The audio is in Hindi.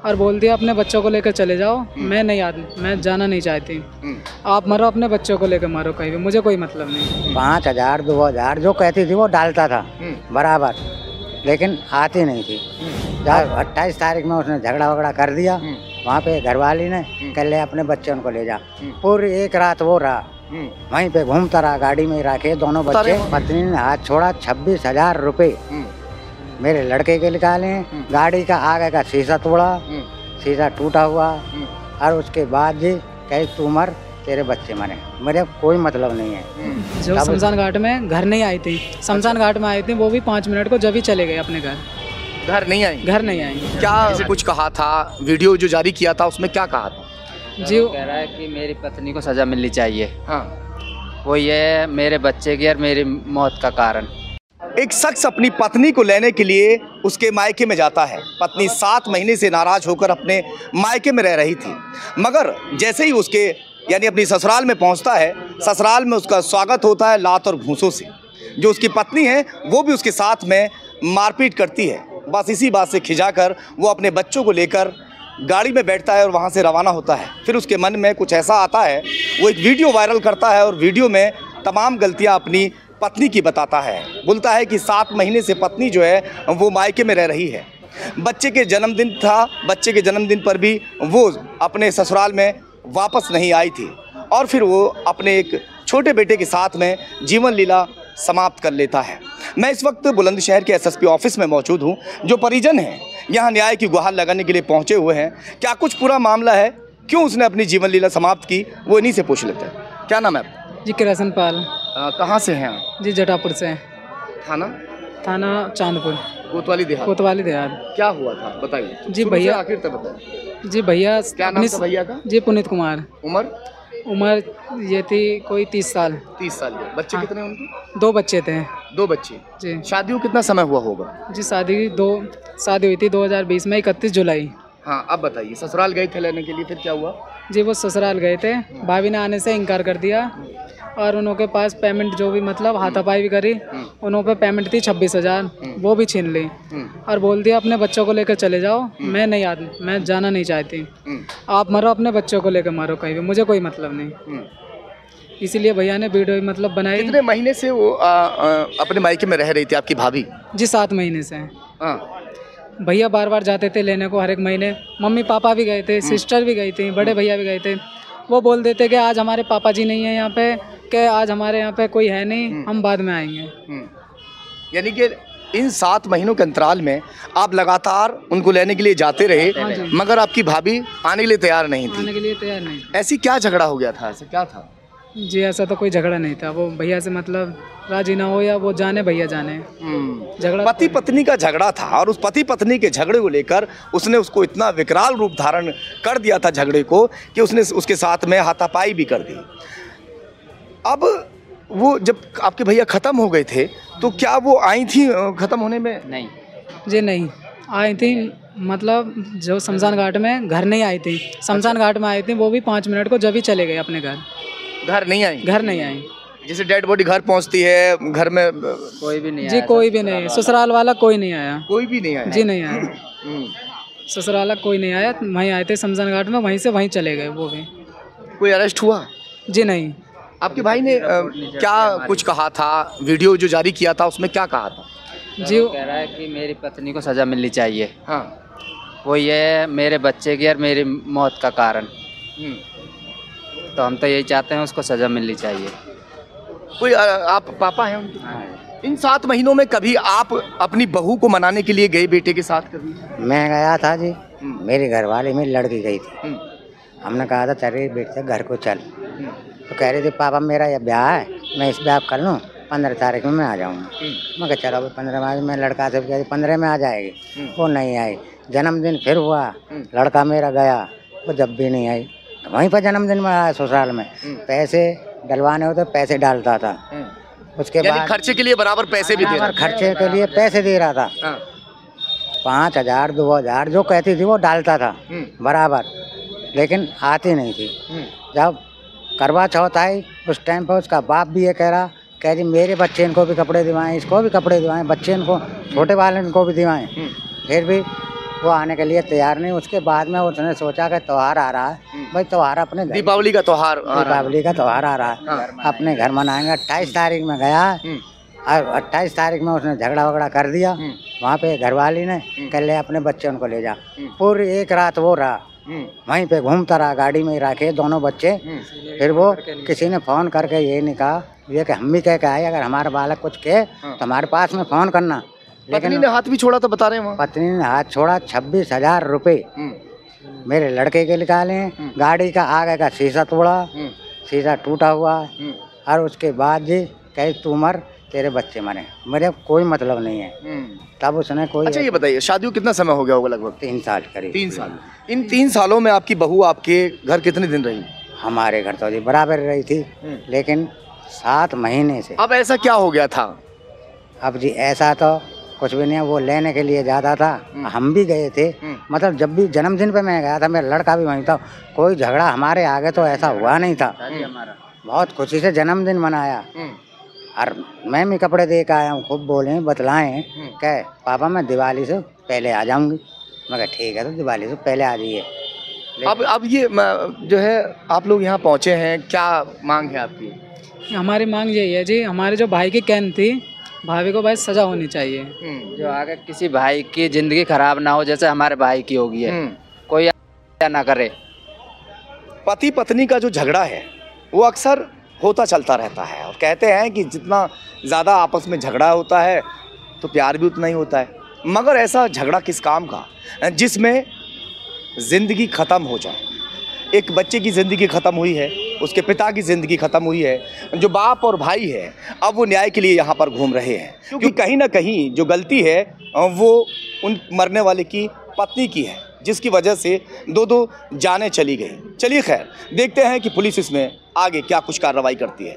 और बोल दिया अपने बच्चों को लेकर चले जाओ, मैं जाना नहीं चाहती, आप मरो अपने बच्चों को लेकर मरो कहीं भी, मुझे कोई मतलब नहीं। 5,000 2,000 जो कहती थी वो डालता था बराबर, लेकिन आती नहीं थी। जब 28 तारीख में उसने झगड़ा वगड़ा कर दिया, वहाँ पे घरवाली ने कह ले अपने बच्चे उनको ले जा। पूरी एक रात वो रहा वहीं पे, घूमता रहा, गाड़ी में रखे दोनों बच्चे। पत्नी ने हाथ छोड़ा, 26,000 रुपये मेरे लड़के के निकाले। गाड़ी का आगे का शीशा तोड़ा, शीशा टूटा हुआ, और उसके बाद जी कहीं तू मर, तेरे बच्चे मरे, मेरे कोई मतलब नहीं है। जो शमशान घाट में घर नहीं आई थी, शमशान घाट में आई थी, वो भी 5 मिनट को जब ही चले गए अपने घर। घर नहीं आई? घर नहीं आई। क्या कुछ कहा था? वीडियो जो जारी किया था उसमें क्या कहा था? जी कह रहा है कि मेरी पत्नी को सजा मिलनी चाहिए। हाँ, वो ये मेरे बच्चे की और मेरी मौत का कारण। एक शख्स अपनी पत्नी को लेने के लिए उसके मायके में जाता है। पत्नी 7 महीने से नाराज होकर अपने मायके में रह रही थी, मगर जैसे ही उसके यानी अपनी ससुराल में पहुंचता है, ससुराल में उसका स्वागत होता है लात और घूंसों से। जो उसकी पत्नी है वो भी उसके साथ में मारपीट करती है। बस इसी बात से खिंचाकर वो अपने बच्चों को लेकर गाड़ी में बैठता है और वहाँ से रवाना होता है। फिर उसके मन में कुछ ऐसा आता है, वो एक वीडियो वायरल करता है और वीडियो में तमाम गलतियाँ अपनी पत्नी की बताता है। बोलता है कि 7 महीने से पत्नी जो है वो मायके में रह रही है। बच्चे के जन्मदिन था, बच्चे के जन्मदिन पर भी वो अपने ससुराल में वापस नहीं आई थी, और फिर वो अपने एक छोटे बेटे के साथ में जीवन लीला समाप्त कर लेता है। मैं इस वक्त बुलंदशहर के एसएसपी ऑफिस में मौजूद हूँ। जो परिजन हैं यहाँ न्याय की गुहार लगाने के लिए पहुँचे हुए हैं। क्या कुछ पूरा मामला है, क्यों उसने अपनी जीवन लीला समाप्त की, वो इन्हीं से पूछ लेते हैं। क्या नाम है आपका? जी किरण पाल। कहाँ से हैं आप? जी जटापुर से। थाना चांदपुर, कोतवाली देहात। क्या हुआ था बताइए जी भैया। आखिर तक बताइए जी भैया, क्या नाम था भैया का? जी पुनीत कुमार। उम्र ये थी कोई 30 साल। 30 साल के। बच्चे कितने उनके? 2 बच्चे थे। 2 बच्चे। जी। शादी को कितना समय हुआ होगा? जी शादी हुई थी 2020 में 31 जुलाई। हाँ, अब बताइए, ससुराल गए थे लेने के लिए, फिर क्या हुआ? जी वो ससुराल गए थे, भाभी ने आने से इनकार कर दिया, और उनके पास पेमेंट जो भी मतलब हाथापाई भी करी, उन्हों पे पेमेंट थी 26,000, वो भी छीन ली, और बोल दिया अपने बच्चों को लेकर चले जाओ, मैं जाना नहीं चाहती, आप मरो अपने बच्चों को लेकर मरो कहीं भी, मुझे कोई मतलब नहीं। इसीलिए भैया ने वीडियो मतलब बनाई। कितने महीने से वो अपने मायके में रह रही थी आपकी भाभी? जी 7 महीने से। भैया बार बार जाते थे लेने को, हर एक महीने। मम्मी पापा भी गए थे, सिस्टर भी गई थी, बड़े भैया भी गए थे। वो बोल देते कि आज हमारे पापा जी नहीं है यहाँ पे, कि आज हमारे यहाँ पे कोई है नहीं, हम बाद में आएंगे। यानी कि इन 7 महीनों के अंतराल में आप लगातार उनको लेने के लिए जाते रहे, मगर आपकी भाभी आने के लिए तैयार नहीं थी। ऐसी क्या झगड़ा हो गया था? ऐसा क्या था? जी ऐसा तो कोई झगड़ा नहीं था, वो भैया से मतलब राजी ना हो, या वो जाने भैया जाने। झगड़ा पति पत्नी का झगड़ा था, और उस पति पत्नी के झगड़े को लेकर उसने उसको इतना विकराल रूप धारण कर दिया था झगड़े को, कि उसने उसके साथ में हाथापाई भी कर दी। अब वो जब आपके भैया ख़त्म हो गए थे, तो क्या वो आई थी ख़त्म होने में? नहीं जी नहीं आई थी, मतलब जो शमशान घाट में घर नहीं आई थी, शमशान घाट में आई थी, वो भी 5 मिनट को जब ही चले गए अपने घर। घर नहीं आई? घर नहीं आई। जैसे डेड बॉडी घर पहुंचती है, घर में कोई भी नहीं जी आया। कोई भी नहीं, ससुराल वाला कोई नहीं आया। कोई भी नहीं आया? जी नहीं आया, ससुराल वाला कोई नहीं आया। वहीं आए थे शमशान घाट में, वहीं से वहीं चले गए वो भी। कोई अरेस्ट हुआ? जी नहीं। आपके भाई ने क्या कुछ कहा था? वीडियो जो जारी किया था उसमें क्या कहा था? जी कह रहा है कि मेरी पत्नी को सजा मिलनी चाहिए। हाँ, वो ये मेरे बच्चे की और मेरी मौत का कारण। तो हम तो यही चाहते हैं उसको सजा मिलनी चाहिए। कोई आप पापा हैं उनके? इन 7 महीनों में कभी आप अपनी बहू को मनाने के लिए गए बेटे के साथ? कभी? मैं गया था जी, मेरी घरवाली मेरी लड़की गई थी। हमने कहा था तेरे बेटे घर को चल, तो कह रही थी पापा मेरा ये ब्याह है, मैं इस ब्याह कर लूँ, 15 तारीख में मैं आ जाऊँगा। मैं कहा चलो 15 में, मैं लड़का से कह 15 में आ जाएगी, वो नहीं आई। जन्मदिन फिर हुआ, लड़का मेरा गया, वो जब भी नहीं आई। वहीं पर जन्मदिन में आया ससुराल में, पैसे डलवाने होते पैसे डालता था। उसके बाद खर्चे के लिए बराबर पैसे भी दे रहा था? खर्चे के लिए पैसे दे रहा था। 5,000 2,000 जो कहती थी वो डालता था बराबर, लेकिन आती नहीं थी। जब करवा चौथ आई उस टाइम पर उसका बाप भी ये कह रहा, कह जी मेरे बच्चे इनको भी कपड़े दिवाएं, इसको भी कपड़े दिवाएं, बच्चे इनको छोटे वाले इनको भी दिवाएं। फिर भी वो आने के लिए तैयार नहीं। उसके बाद में उसने सोचा कि त्योहार आ रहा है, भाई त्योहार अपने दीपावली का त्योहार दीपावली का त्योहार आ रहा है, अपने घर मनाएंगे। 28 तारीख में गया और 28 तारीख में उसने झगड़ा वगड़ा कर दिया। वहाँ पे घरवाली ने कह ले अपने बच्चे उनको ले जा। पूरी एक रात वो रहा वहीं पे, घूमता रहा, गाड़ी में ही रखे दोनों बच्चे। फिर वो किसी ने फोन करके ये नहीं कहा ये कि हम भी कह के आए अगर हमारा बालक कुछ कहे तो हमारे पास में फोन करना। पत्नी ने हाथ भी छोड़ा तो बता रहे हैं वहाँ। पत्नी ने हाथ छोड़ा। 26,000 रुपये मेरे लड़के के निकाले। गाड़ी का आगे का शीशा तोड़ा, शीशा टूटा हुआ। और उसके बाद जी कहे तू मर, तेरे बच्चे मरे, मेरे कोई मतलब नहीं है। तब उसने कोई। अच्छा ये बताइए, शादी को कितना समय हो गया होगा? लगभग 3 साल करीब। 3 साल। इन 3 सालों में आपकी बहू आपके घर कितने दिन रही? हमारे घर तो जी बराबर रही थी, लेकिन 7 महीने से। अब ऐसा क्या हो गया था? अब जी ऐसा तो कुछ भी नहीं है। वो लेने के लिए जाता था, हम भी गए थे। मतलब जब भी जन्मदिन पे मैं गया था, मेरा लड़का भी वहीं था। कोई झगड़ा हमारे आगे तो ऐसा हुआ नहीं था। बहुत खुशी से जन्मदिन मनाया। और मैं भी कपड़े दे के आया हूँ। खूब बोले बतलाएं कह पापा मैं दिवाली से पहले आ जाऊंगी। मैं कहा ठीक है तो दिवाली से पहले आ जाइए। अब ये जो है आप लोग यहाँ पहुँचे हैं, क्या मांग है आपकी? हमारी मांग यही है जी, हमारे जो भाई की कैन थी, भाभी को भाई सजा होनी चाहिए। जो आगे किसी भाई की जिंदगी खराब ना हो जैसे हमारे भाई की होगी है, कोई ऐसा ना करे। पति पत्नी का जो झगड़ा है वो अक्सर होता चलता रहता है और कहते हैं कि जितना ज़्यादा आपस में झगड़ा होता है तो प्यार भी उतना ही होता है। मगर ऐसा झगड़ा किस काम का जिसमें ज़िंदगी ख़त्म हो जाए। एक बच्चे की ज़िंदगी ख़त्म हुई है, उसके पिता की ज़िंदगी ख़त्म हुई है, जो बाप और भाई है अब वो न्याय के लिए यहाँ पर घूम रहे हैं, क्योंकि कहीं ना कहीं जो गलती है वो उन मरने वाले की पत्नी की है, जिसकी वजह से दो जानें चली गई। चलिए खैर देखते हैं कि पुलिस इसमें आगे क्या कुछ कार्रवाई करती है।